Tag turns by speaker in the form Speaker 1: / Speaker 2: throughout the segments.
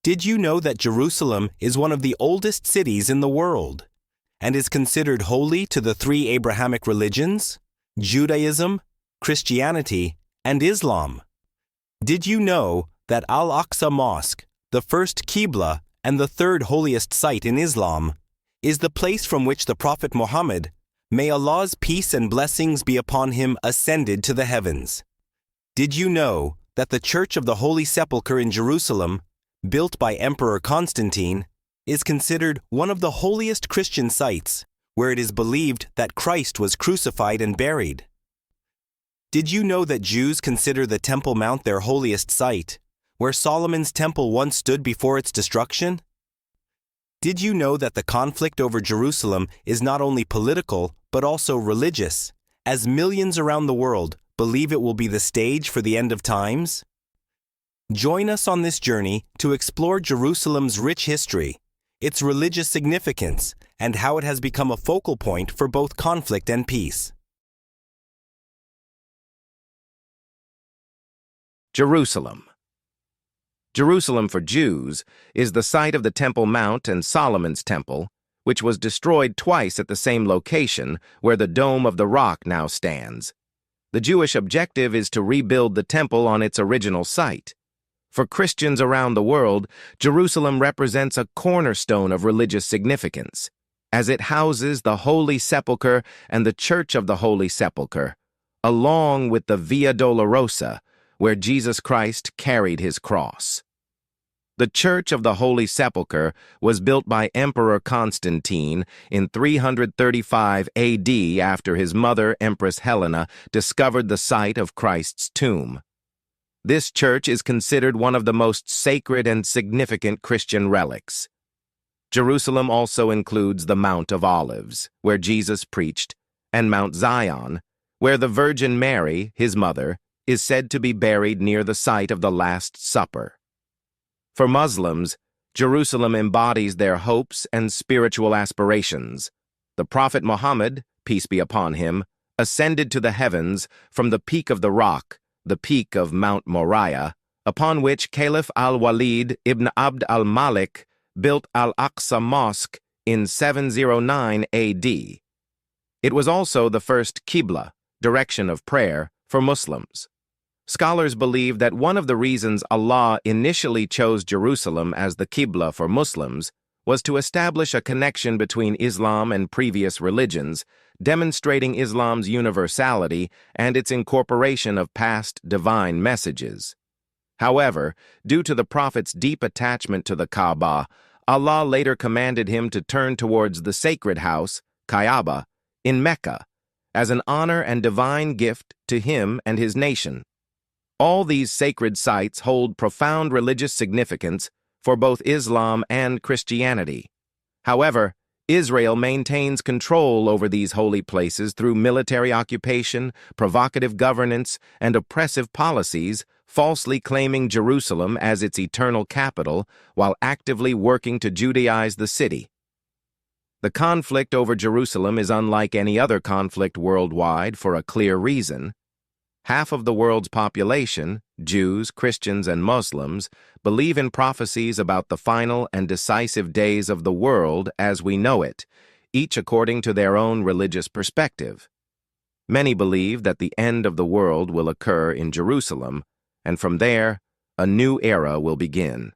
Speaker 1: Did you know that Jerusalem is one of the oldest cities in the world and is considered holy to the three Abrahamic religions, Judaism, Christianity, and Islam? Did you know that Al-Aqsa Mosque, the first Qibla and the third holiest site in Islam, is the place from which the Prophet Muhammad, may Allah's peace and blessings be upon him, ascended to the heavens? Did you know that the Church of the Holy Sepulchre in Jerusalem, built by Emperor Constantine, is considered one of the holiest Christian sites, where it is believed that Christ was crucified and buried? Did you know that Jews consider the Temple Mount their holiest site, where Solomon's temple once stood before its destruction? Did you know that the conflict over Jerusalem is not only political, but also religious, as millions around the world believe it will be the stage for the end of times? Join us on this journey to explore Jerusalem's rich history, its religious significance, and how it has become a focal point for both conflict and peace.
Speaker 2: Jerusalem. Jerusalem for Jews is the site of the Temple Mount and Solomon's Temple, which was destroyed twice at the same location where the Dome of the Rock now stands. The Jewish objective is to rebuild the temple on its original site. For Christians around the world, Jerusalem represents a cornerstone of religious significance, as it houses the Holy Sepulchre and the Church of the Holy Sepulchre, along with the Via Dolorosa, where Jesus Christ carried his cross. The Church of the Holy Sepulchre was built by Emperor Constantine in 335 AD after his mother, Empress Helena, discovered the site of Christ's tomb. This church is considered one of the most sacred and significant Christian relics. Jerusalem also includes the Mount of Olives, where Jesus preached, and Mount Zion, where the Virgin Mary, his mother, is said to be buried near the site of the Last Supper. For Muslims, Jerusalem embodies their hopes and spiritual aspirations. The Prophet Muhammad, peace be upon him, ascended to the heavens from the peak of the rock, the peak of Mount Moriah, upon which Caliph al-Walid ibn Abd al-Malik built Al-Aqsa Mosque in 709 AD. It was also the first Qibla, direction of prayer, for Muslims. Scholars believe that one of the reasons Allah initially chose Jerusalem as the Qibla for Muslims was to establish a connection between Islam and previous religions, demonstrating Islam's universality and its incorporation of past divine messages. However, due to the Prophet's deep attachment to the Kaaba, Allah later commanded him to turn towards the sacred house, Kaaba, in Mecca, as an honor and divine gift to him and his nation. All these sacred sites hold profound religious significance for both Islam and Christianity. However, Israel maintains control over these holy places through military occupation, provocative governance, and oppressive policies, falsely claiming Jerusalem as its eternal capital while actively working to Judaize the city. The conflict over Jerusalem is unlike any other conflict worldwide for a clear reason. Half of the world's population, Jews, Christians, and Muslims, believe in prophecies about the final and decisive days of the world as we know it, each according to their own religious perspective. Many believe that the end of the world will occur in Jerusalem, and from there, a new era will begin.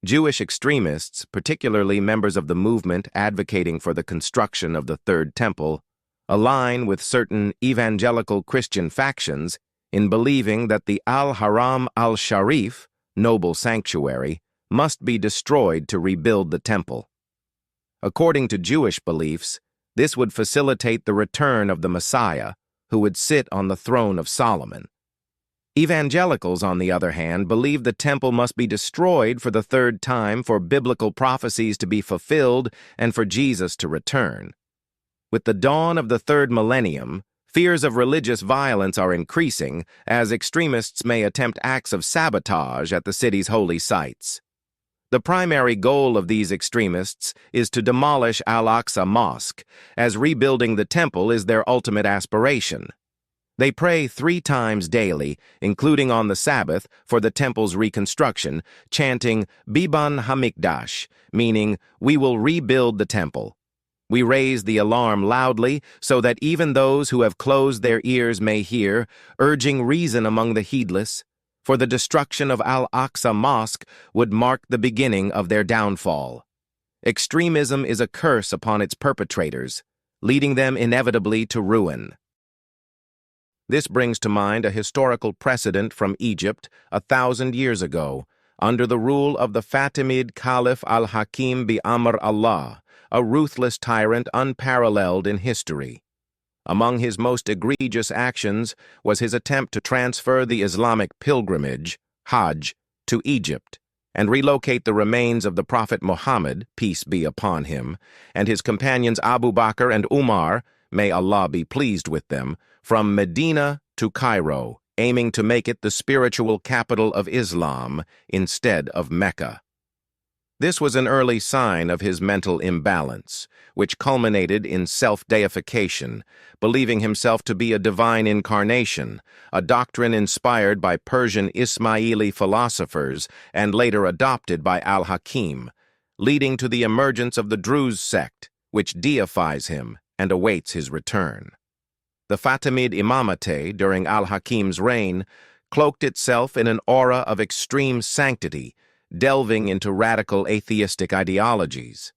Speaker 2: Jewish extremists, particularly members of the movement advocating for the construction of the Third Temple, align with certain evangelical Christian factions in believing that the Al-Haram al-Sharif, noble sanctuary, must be destroyed to rebuild the temple. According to Jewish beliefs, this would facilitate the return of the Messiah, who would sit on the throne of Solomon. Evangelicals, on the other hand, believe the temple must be destroyed for the third time for biblical prophecies to be fulfilled and for Jesus to return. With the dawn of the third millennium, fears of religious violence are increasing as extremists may attempt acts of sabotage at the city's holy sites. The primary goal of these extremists is to demolish Al-Aqsa Mosque, as rebuilding the temple is their ultimate aspiration. They pray 3 times daily, including on the Sabbath, for the temple's reconstruction, chanting Biban Hamikdash, meaning, "We will rebuild the temple." We raise the alarm loudly so that even those who have closed their ears may hear, urging reason among the heedless, for the destruction of Al-Aqsa Mosque would mark the beginning of their downfall. Extremism is a curse upon its perpetrators, leading them inevitably to ruin. This brings to mind a historical precedent from Egypt 1,000 years ago, under the rule of the Fatimid Caliph Al-Hakim bi-Amr Allah, a ruthless tyrant unparalleled in history. Among his most egregious actions was his attempt to transfer the Islamic pilgrimage, Hajj, to Egypt, and relocate the remains of the Prophet Muhammad, peace be upon him, and his companions Abu Bakr and Umar, may Allah be pleased with them, from Medina to Cairo, aiming to make it the spiritual capital of Islam instead of Mecca. This was an early sign of his mental imbalance, which culminated in self-deification, believing himself to be a divine incarnation, a doctrine inspired by Persian Ismaili philosophers and later adopted by Al-Hakim, leading to the emergence of the Druze sect, which deifies him and awaits his return. The Fatimid Imamate, during Al-Hakim's reign, cloaked itself in an aura of extreme sanctity, delving into radical atheistic ideologies.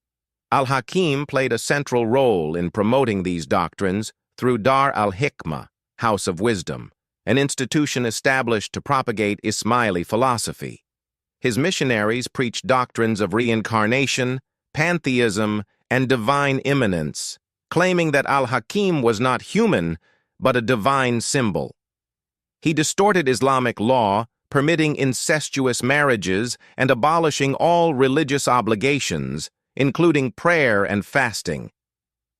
Speaker 2: Al-Hakim played a central role in promoting these doctrines through Dar al-Hikmah, House of Wisdom, an institution established to propagate Ismaili philosophy. His missionaries preached doctrines of reincarnation, pantheism, and divine immanence, claiming that Al-Hakim was not human, but a divine symbol. He distorted Islamic law, permitting incestuous marriages and abolishing all religious obligations, including prayer and fasting.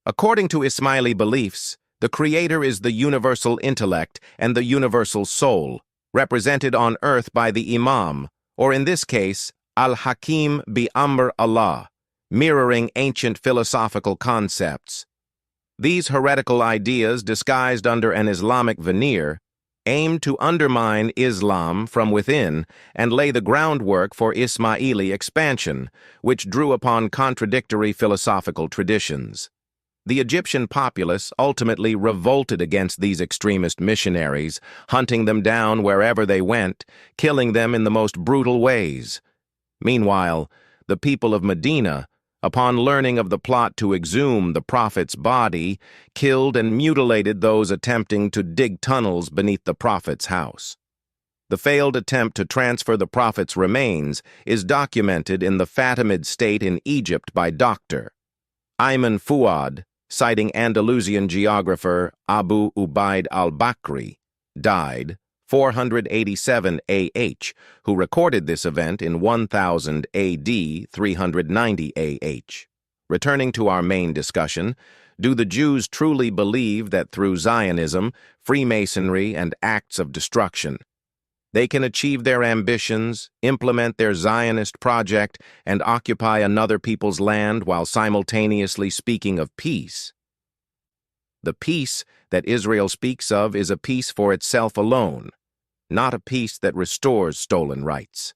Speaker 2: According to Ismaili beliefs, the Creator is the universal intellect and the universal soul, represented on earth by the Imam, or in this case, Al-Hakim bi-Amr Allah, mirroring ancient philosophical concepts. These heretical ideas, disguised under an Islamic veneer, aimed to undermine Islam from within and lay the groundwork for Ismaili expansion, which drew upon contradictory philosophical traditions. The Egyptian populace ultimately revolted against these extremist missionaries, hunting them down wherever they went, killing them in the most brutal ways. Meanwhile, the people of Medina, upon learning of the plot to exhume the prophet's body, killed and mutilated those attempting to dig tunnels beneath the prophet's house. The failed attempt to transfer the prophet's remains is documented in the Fatimid state in Egypt by Dr. Ayman Fuad, citing Andalusian geographer Abu Ubaid al-Bakri, died 487 AH, who recorded this event in 1000 AD 390 AH. Returning to our main discussion, do the Jews truly believe that through Zionism, Freemasonry, and acts of destruction, they can achieve their ambitions, implement their Zionist project, and occupy another people's land while simultaneously speaking of peace? The peace that Israel speaks of is a peace for itself alone, not a peace that restores stolen rights.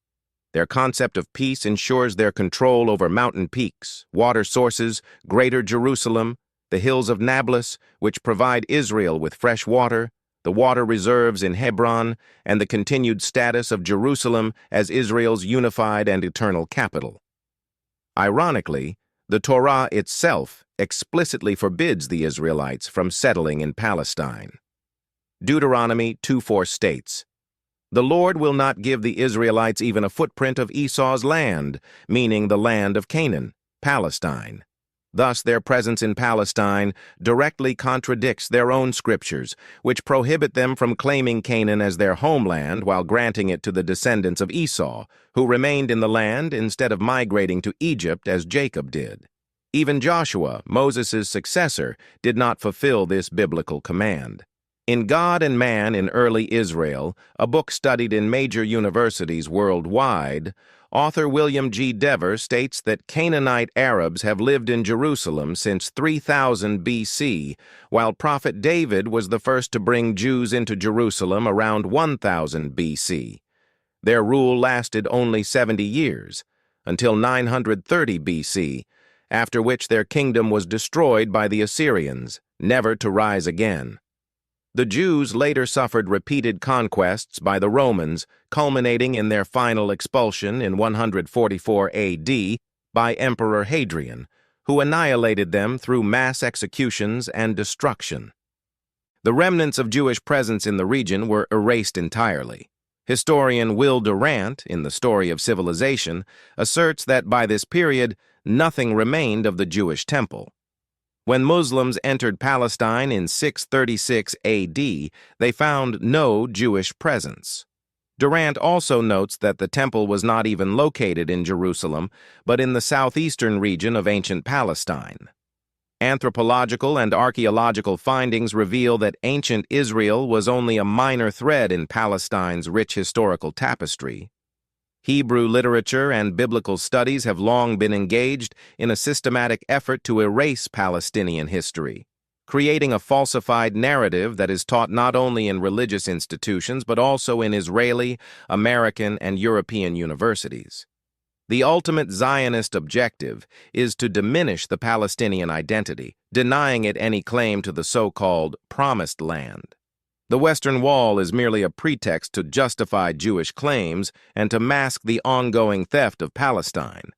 Speaker 2: Their concept of peace ensures their control over mountain peaks, water sources, Greater Jerusalem, the hills of Nablus, which provide Israel with fresh water, the water reserves in Hebron, and the continued status of Jerusalem as Israel's unified and eternal capital. Ironically, the Torah itself explicitly forbids the Israelites from settling in Palestine. Deuteronomy 2:4 states, "The Lord will not give the Israelites even a footprint of Esau's land," meaning the land of Canaan, Palestine. Thus, their presence in Palestine directly contradicts their own scriptures, which prohibit them from claiming Canaan as their homeland while granting it to the descendants of Esau, who remained in the land instead of migrating to Egypt as Jacob did. Even Joshua, Moses' successor, did not fulfill this biblical command. In God and Man in Early Israel, a book studied in major universities worldwide, author William G. Dever states that Canaanite Arabs have lived in Jerusalem since 3000 BC, while Prophet David was the first to bring Jews into Jerusalem around 1000 BC. Their rule lasted only 70 years, until 930 BC, after which their kingdom was destroyed by the Assyrians, never to rise again. The Jews later suffered repeated conquests by the Romans, culminating in their final expulsion in 144 AD by Emperor Hadrian, who annihilated them through mass executions and destruction. The remnants of Jewish presence in the region were erased entirely. Historian Will Durant, in The Story of Civilization, asserts that by this period, nothing remained of the Jewish temple. When Muslims entered Palestine in 636 AD, they found no Jewish presence. Durant also notes that the temple was not even located in Jerusalem, but in the southeastern region of ancient Palestine. Anthropological and archaeological findings reveal that ancient Israel was only a minor thread in Palestine's rich historical tapestry. Hebrew literature and biblical studies have long been engaged in a systematic effort to erase Palestinian history, creating a falsified narrative that is taught not only in religious institutions but also in Israeli, American, and European universities. The ultimate Zionist objective is to diminish the Palestinian identity, denying it any claim to the so-called Promised Land. The Western Wall is merely a pretext to justify Jewish claims and to mask the ongoing theft of Palestine,